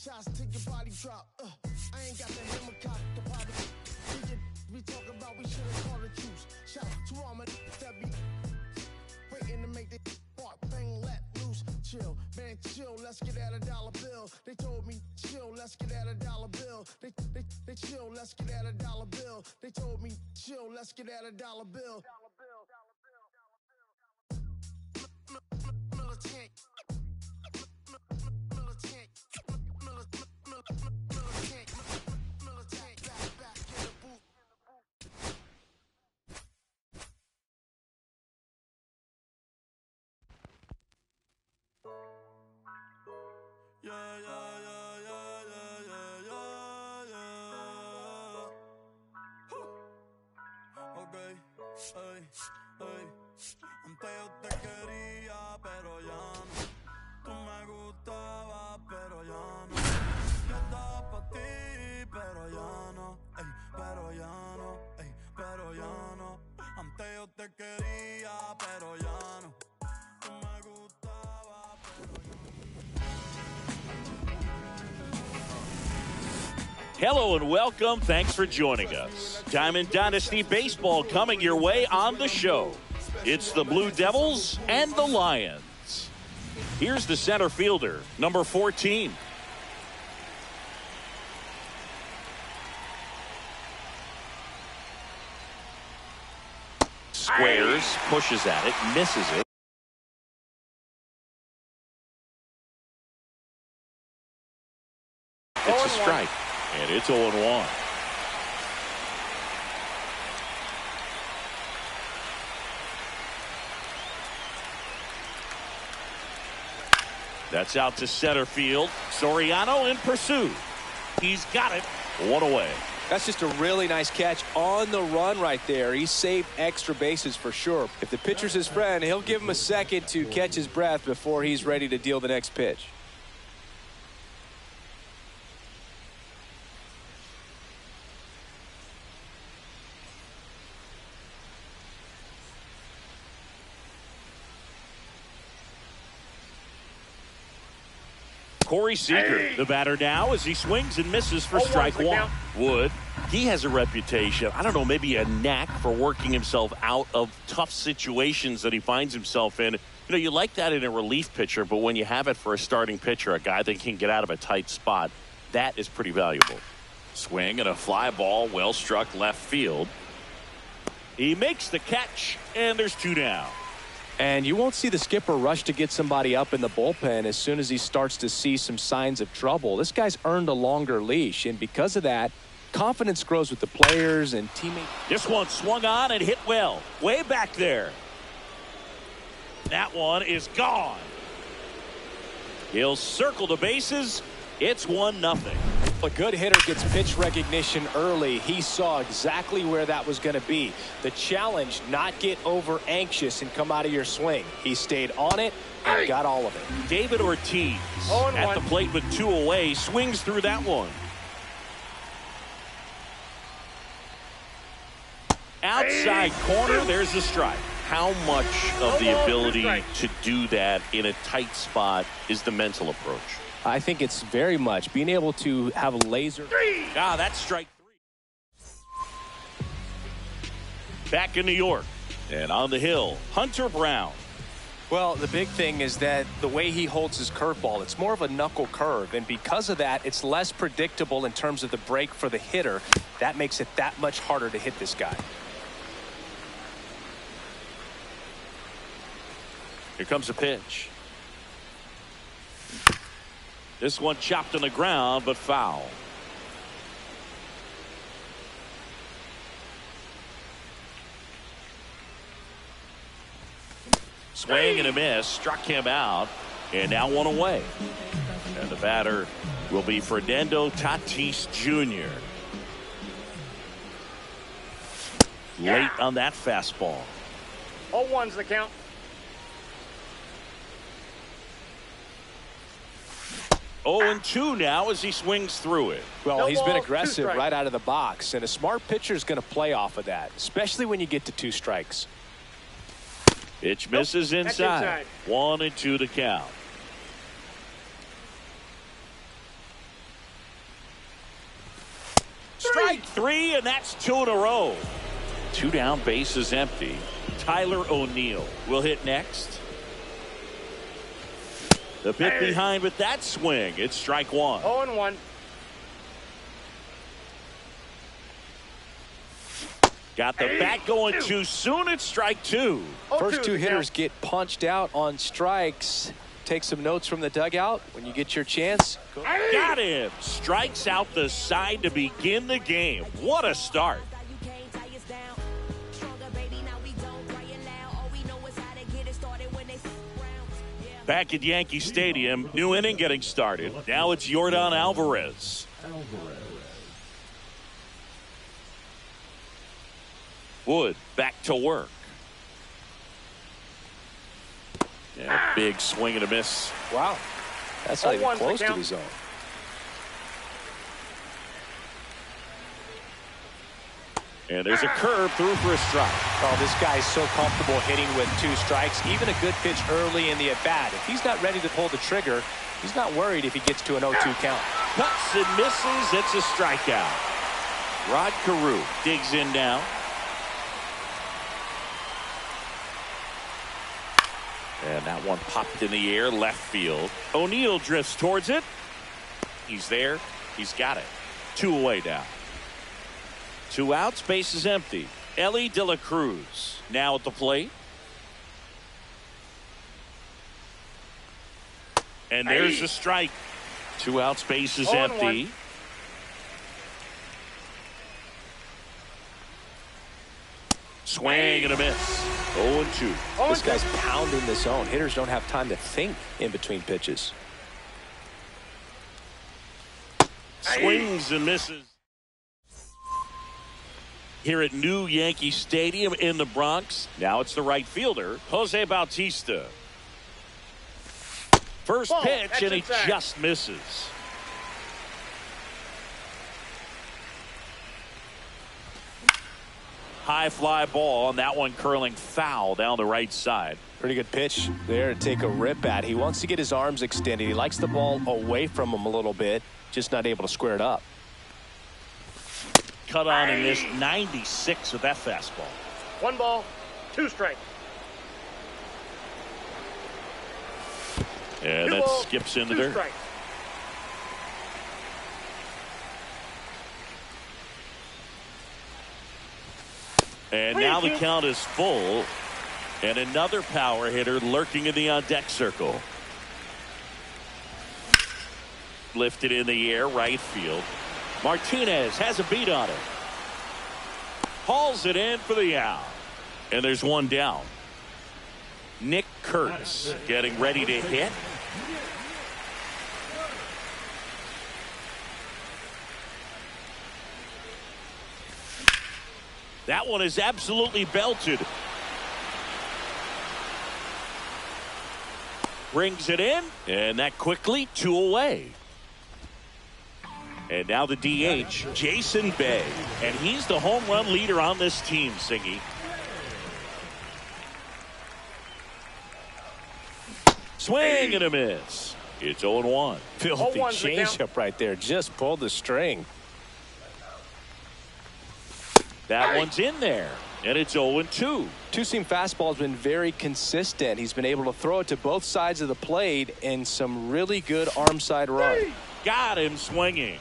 shots till your body drop. I ain't got the hammer cock, the body. We talk about we should have called the truce. Shout to all my that be waiting to make the spark bang let loose. Chill, man, chill. Let's get at $1 bill. They told me chill. Let's get at $1 bill. They chill. Let's get at $1 bill. They told me chill. Let's get at $1 bill. Militant. Antes yo te quería, pero ya no. Tú me gustabas, pero ya no. Yo estaba pa' ti, pero ya no. Ey, pero ya no. Ey, pero ya no. Antes yo te quería, pero ya no. Tú me gustabas, pero ya no. Hello and welcome. Thanks for joining us. Diamond Dynasty Baseball coming your way on the show. It's the Blue Devils and the Lions. Here's the center fielder, number 14. Squares, pushes at it, misses it. It's a strike, and it's 0-1. That's out to center field. Soriano in pursuit. He's got it. One away. That's just a really nice catch on the run right there. He saved extra bases for sure. If the pitcher's his friend, he'll give him a second to catch his breath before he's ready to deal the next pitch. Corey Seager, the batter now, as he swings and misses for strike one. Wood, he has a reputation, I don't know, maybe a knack for working himself out of tough situations that he finds himself in. You know, you like that in a relief pitcher, but when you have it for a starting pitcher, a guy that can get out of a tight spot, that is pretty valuable. Swing and a fly ball, well struck left field. He makes the catch, and there's two down. And you won't see the skipper rush to get somebody up in the bullpen as soon as he starts to see some signs of trouble. This guy's earned a longer leash, and because of that, confidence grows with the players and teammates. This one swung on and hit well. Way back there. That one is gone. He'll circle the bases. It's 1-0. A good hitter gets pitch recognition early. He saw exactly where that was going to be. The challenge, not get over anxious and come out of your swing. He stayed on it and got all of it. David Ortiz at the plate with two away, swings through that one. Outside corner, there's the strike. How much of the ability to do that in a tight spot is the mental approach? I think it's very much being able to have a laser. That's strike three. Back in New York and on the hill, Hunter Brown. Well, the big thing is that the way he holds his curveball, it's more of a knuckle curve. And because of that, it's less predictable in terms of the break for the hitter. That makes it that much harder to hit this guy. Here comes a pitch. This one chopped on the ground, but foul. Swing and a miss, struck him out, and now one away. And the batter will be Fernando Tatis Jr. Late on that fastball. 0-1's the count. 0-2 now as he swings through it. Well, he's been aggressive right out of the box, and a smart pitcher is going to play off of that, especially when you get to 2 strikes. Pitch misses inside. 1-2 to count. Strike three, and that's two in a row. Two down, bases empty. Tyler O'Neill will hit next. The pitch behind with that swing. It's strike one. 0-1. Got the bat going too soon. It's strike two. First two hitters get punched out on strikes. Take some notes from the dugout when you get your chance. Got him. Strikes out the side to begin the game. What a start. Back at Yankee Stadium, new inning getting started. Now it's Yordan Alvarez. Wood back to work. Yeah, big swing and a miss. Wow. That's not even close to the zone. And there's a curve through for a strike. Oh, this guy's so comfortable hitting with two strikes. Even a good pitch early in the at-bat. If he's not ready to pull the trigger, he's not worried if he gets to an 0-2 count. Cuts and misses. It's a strikeout. Rod Carew digs in now. And that one popped in the air, left field. O'Neill drifts towards it. He's there. He's got it. Two away now. Two outs, base is empty. Ellie De La Cruz now at the plate. And there's a strike. Two outs, base is empty. Swing and a miss. 0-2. This guy's pounding the zone. Hitters don't have time to think in between pitches. Swings and misses. Here at New Yankee Stadium in the Bronx. Now it's the right fielder, Jose Bautista. First pitch, and he just misses. High fly ball, and that one curling foul down the right side. Pretty good pitch there to take a rip at. He wants to get his arms extended. He likes the ball away from him a little bit, just not able to square it up. Cut on and missed 96 with that fastball. 1 ball, 2 strikes. And that skips in the dirt. Strikes. And now the count is full. And another power hitter lurking in the on-deck circle. Lifted in the air, right field. Martinez has a beat on it. Hauls it in for the out. And there's one down. Nick Kurtz getting ready to hit. That one is absolutely belted. Brings it in, and that quickly 2 away. And now the DH, Jason Bay. And he's the home run leader on this team, Singy. Swing and a miss. It's 0-1. Filthy changeup right there. Just pulled the string. That one's in there. And it's 0-2. Two-seam fastball has been very consistent. He's been able to throw it to both sides of the plate and some really good arm side run. Got him swinging.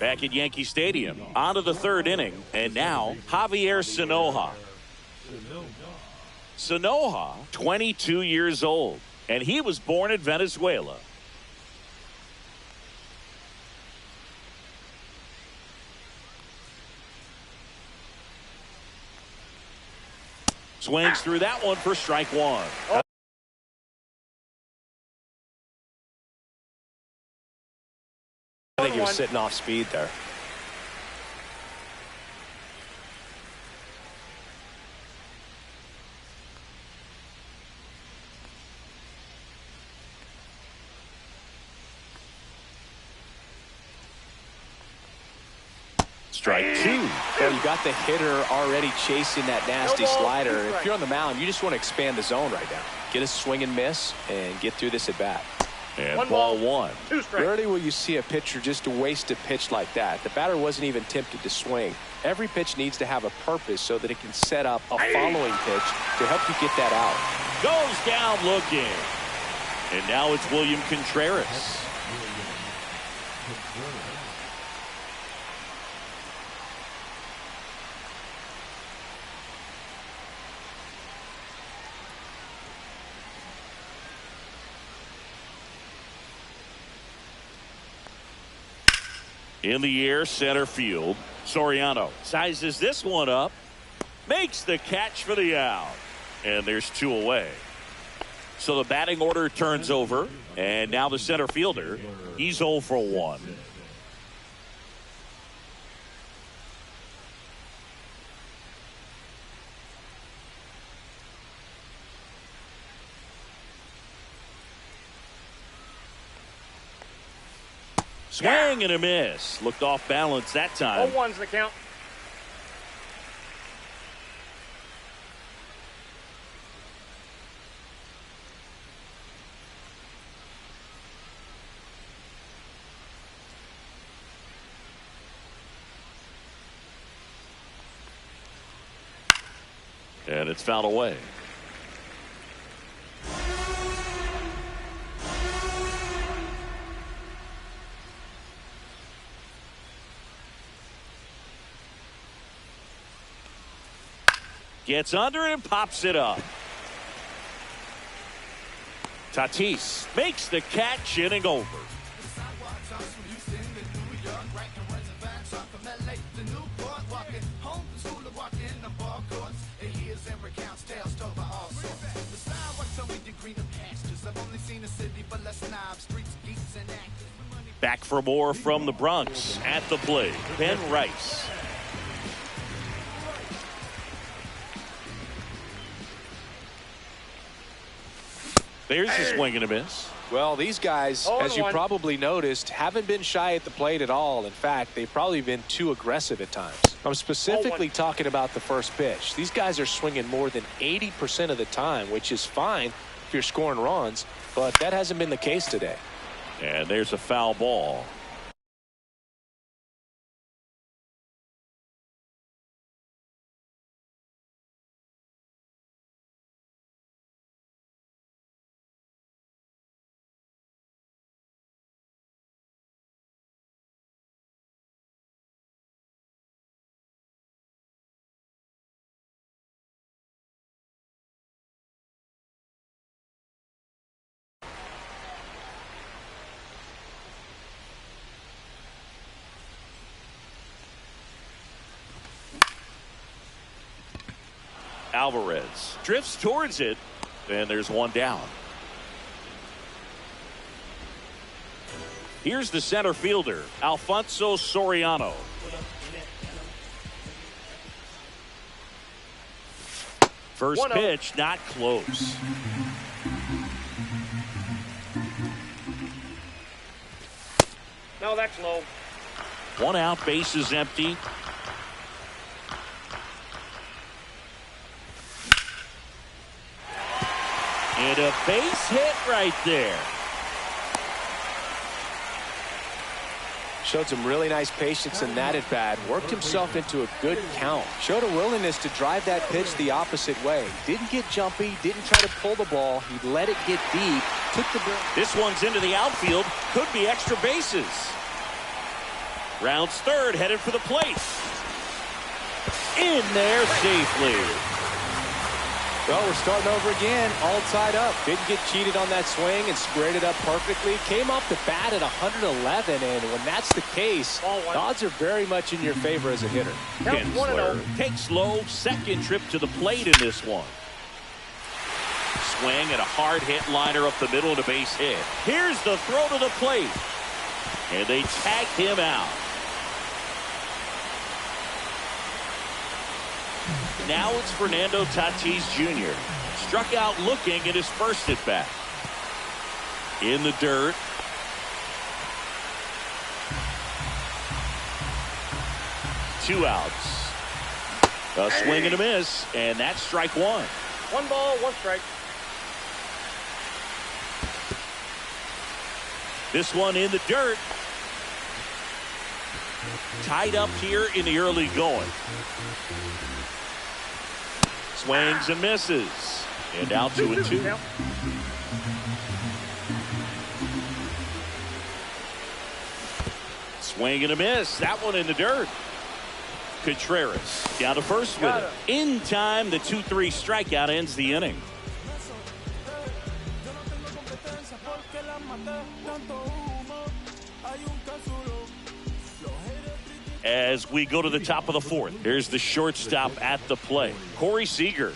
Back at Yankee Stadium, on to the third inning, and now Javier Sanoja. Sanoja, 22 years old, and he was born in Venezuela. Swings through that one for strike one. I think he was sitting off speed there. Strike two. Well, you got the hitter already chasing that nasty slider. If you're on the mound, you just want to expand the zone right now. Get a swing and miss and get through this at bat. And ball one. 2 strikes. Rarely will you see a pitcher just waste a pitch like that. The batter wasn't even tempted to swing. Every pitch needs to have a purpose so that it can set up a following pitch to help you get that out. Goes down looking. And now it's William Contreras. In the air, center field. Soriano sizes this one up. Makes the catch for the out. And there's 2 away. So the batting order turns over. And now the center fielder, he's 0 for 1. Swing and a miss. Looked off balance that time. 0-1's the count. And it's fouled away. Gets under it and pops it up. Tatis makes the catch, inning over. Back for more from the Bronx. At the plate, Ben Rice. There's a swing and a miss. Well, these guys, as you probably noticed, haven't been shy at the plate at all. In fact, they've probably been too aggressive at times. I'm specifically talking about the first pitch. These guys are swinging more than 80% of the time, which is fine if you're scoring runs, but that hasn't been the case today. And there's a foul ball. Alvarez drifts towards it, and there's one down. Here's the center fielder, Alfonso Soriano. First pitch, not close. No, that's low. 1 out, base is empty. And a base hit right there. Showed some really nice patience in that at bat. Worked himself into a good count. Showed a willingness to drive that pitch the opposite way. Didn't get jumpy. Didn't try to pull the ball. He let it get deep. Took the ball. This one's into the outfield. Could be extra bases. Rounds third, headed for the plate. In there safely. Well, we're starting over again, all tied up. Didn't get cheated on that swing and squared it up perfectly. Came off the bat at 111, and when that's the case, the odds are very much in your favor as a hitter. Kinsler takes low, second trip to the plate in this one. Swing and a hard hit liner up the middle and a base hit. Here's the throw to the plate. And they tag him out. Now it's Fernando Tatis Jr. Struck out looking at his first at bat. In the dirt. 2 outs. A swing and a miss, and that's strike 1. 1 ball, 1 strike. This one in the dirt. Tied up here in the early going. Swings and misses. And now 2-2. Swing and a miss. That one in the dirt. Contreras down to first with it. In time, the 2-3 strikeout ends the inning. As we go to the top of the 4th, here's the shortstop at the plate, Corey Seager.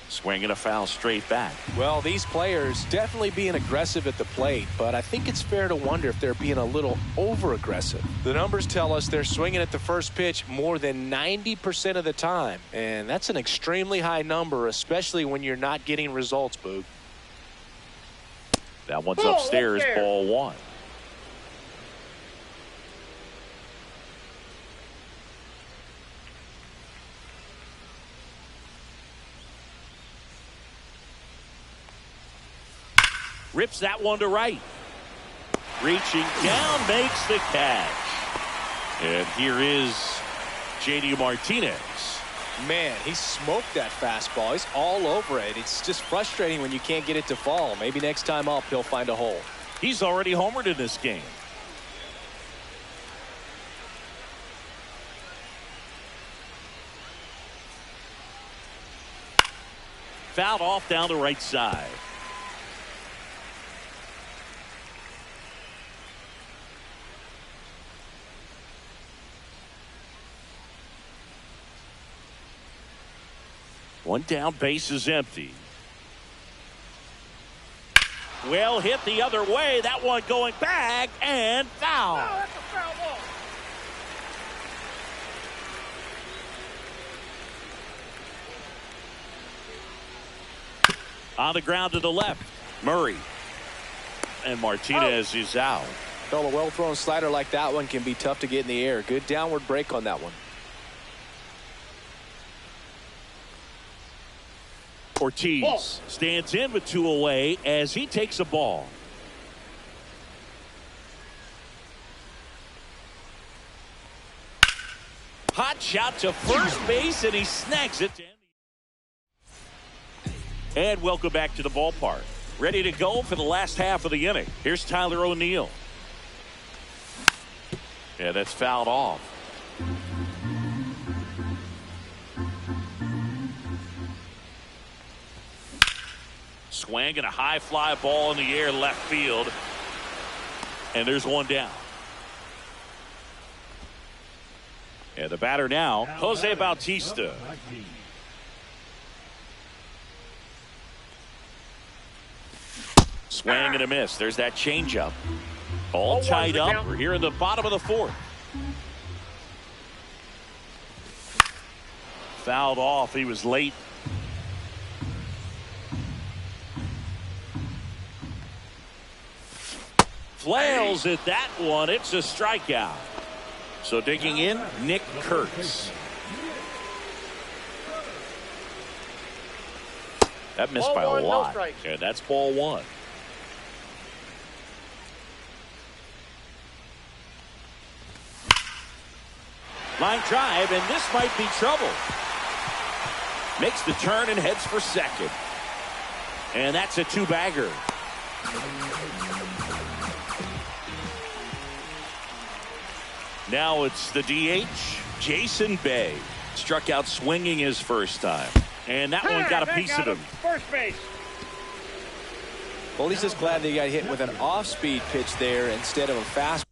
Swinging a foul straight back. Well, these players definitely being aggressive at the plate, but I think it's fair to wonder if they're being a little over-aggressive. The numbers tell us they're swinging at the first pitch more than 90% of the time, and that's an extremely high number, especially when you're not getting results, Boog. That one's upstairs, ball 1. Rips that one to right. Reaching down, makes the catch. And here is J.D. Martinez. Man, he smoked that fastball. He's all over it. It's just frustrating when you can't get it to fall. Maybe next time up, he'll find a hole. He's already homered in this game. Fouled off down the right side. One down, base is empty. Well hit the other way. That one going back and foul. Oh, that's a foul ball. On the ground to the left. Murray. And Martinez is out. Well, a well-thrown slider like that one can be tough to get in the air. Good downward break on that one. Ortiz stands in with 2 away as he takes a ball. Hot shot to first base, and he snags it. And welcome back to the ballpark. Ready to go for the last half of the inning. Here's Tyler O'Neill. Yeah, that's fouled off. Swing and a high fly ball in the air left field. And there's one down. And the batter now, Jose Bautista. Swing and a miss. There's that changeup. All tied up. We're here in the bottom of the 4th. Fouled off. He was late. Flails at that one. It's a strikeout. So digging in, Nick Kurtz. That missed by a lot. And that's ball 1. Line drive, and this might be trouble. Makes the turn and heads for second. And that's a 2-bagger. Now it's the DH, Jason Bay. Struck out swinging his first time. And that one got a piece of him. First base. Well, he's just glad that he got hit with an off-speed pitch there instead of a fast.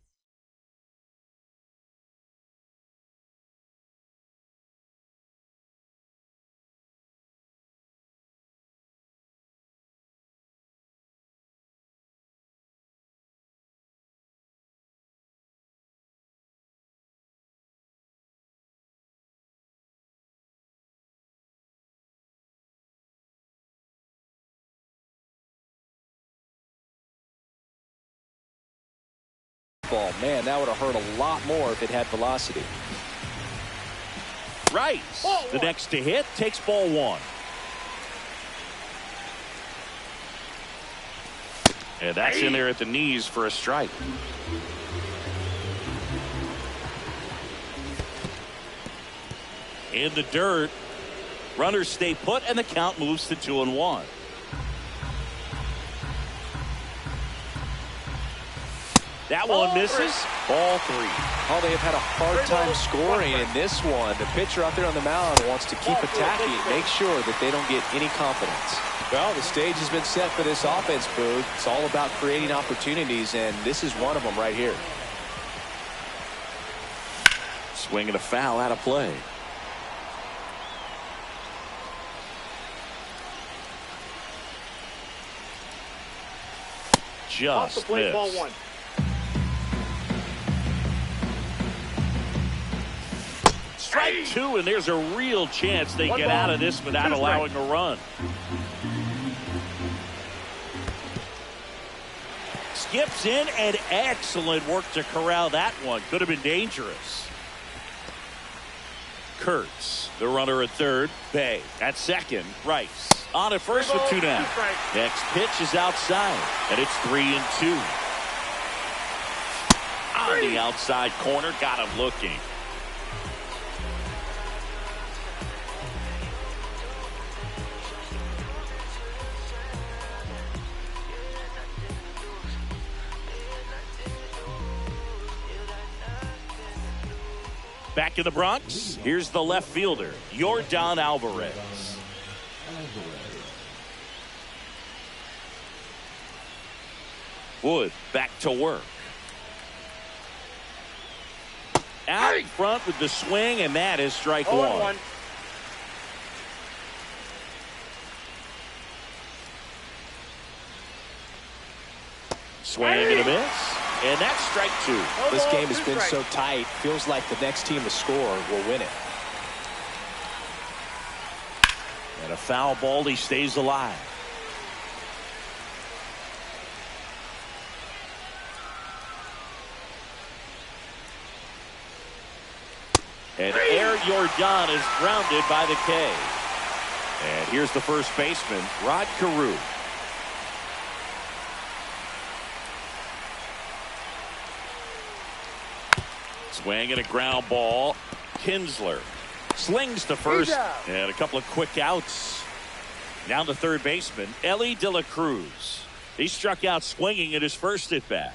fastball. Man, that would have hurt a lot more if it had velocity. Right. The next to hit takes ball one. And that's in there at the knees for a strike. In the dirt. Runners stay put, and the count moves to 2-1. That one misses. Ball three. Oh, they have had a hard time scoring in this one. The pitcher out there on the mound wants to keep attacking, make sure that they don't get any confidence. Well, the stage has been set for this offense, Boog. It's all about creating opportunities, and this is one of them right here. Swing and a foul out of play. Just missed. Ball one. Strike two, and there's a real chance they get out of this without allowing a run. Skips in, and excellent work to corral that one. Could have been dangerous. Kurtz, the runner at third. Bay at second. Rice on at first with 2 down. Next pitch is outside, and it's 3-2. On the outside corner, got him looking. Back in the Bronx, here's the left fielder, Yordan Alvarez. Wood back to work. Out in front with the swing, and that is strike one. Swing and a miss. And that's strike two. This game has been so tight. Feels like the next team to score will win it. And a foul ball, he stays alive. And Air Jordan is grounded by the K. And here's the first baseman, Rod Carew. Swing and a ground ball. Kinsler slings to first, and a couple of quick outs. Down to third baseman, Ellie De La Cruz. He struck out swinging at his first at bat.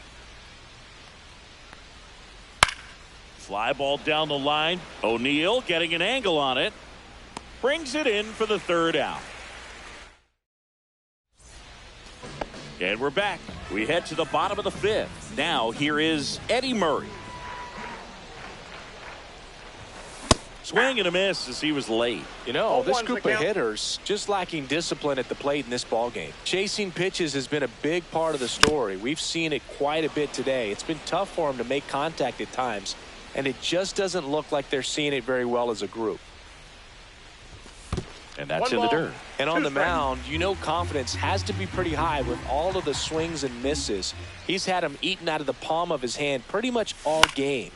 Fly ball down the line. O'Neill getting an angle on it. Brings it in for the third out. And we're back. We head to the bottom of the fifth. Now here is Eddie Murray. Swing and a miss as he was late. You know, this group of hitters just lacking discipline at the plate in this ballgame. Chasing pitches has been a big part of the story. We've seen it quite a bit today. It's been tough for them to make contact at times, and it just doesn't look like they're seeing it very well as a group. And that's in the dirt. And on the mound, you know confidence has to be pretty high with all of the swings and misses. He's had them eaten out of the palm of his hand pretty much all game.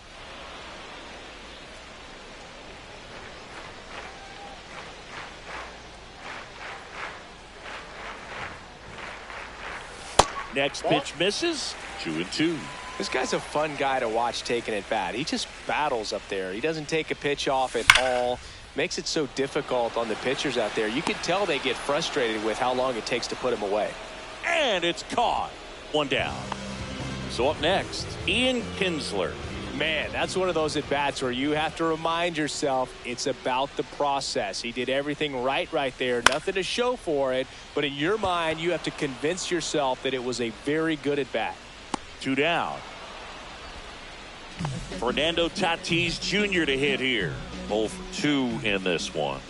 Next pitch misses. 2-2. This guy's a fun guy to watch taking at bat. He just battles up there. He doesn't take a pitch off at all. Makes it so difficult on the pitchers out there. You can tell they get frustrated with how long it takes to put him away. And it's caught. One down. So up next, Ian Kinsler. Man, that's one of those at-bats where you have to remind yourself it's about the process. He did everything right there. Nothing to show for it. But in your mind, you have to convince yourself that it was a very good at-bat. 2 down. Fernando Tatis Jr. to hit here. 0 for 2 in this one.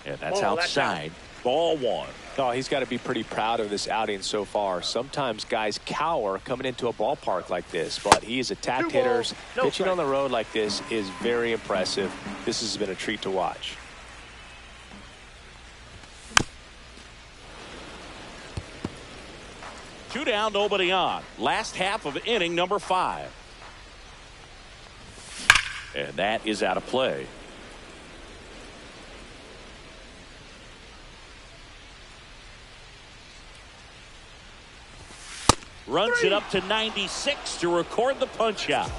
And that's outside. Ball one. Oh, he's got to be pretty proud of this outing so far. Sometimes guys cower coming into a ballpark like this, but he has attacked hitters. Pitching on the road like this is very impressive. This has been a treat to watch. 2 down, nobody on. Last half of inning number 5. And that is out of play. Runs it up to 96 to record the punch out.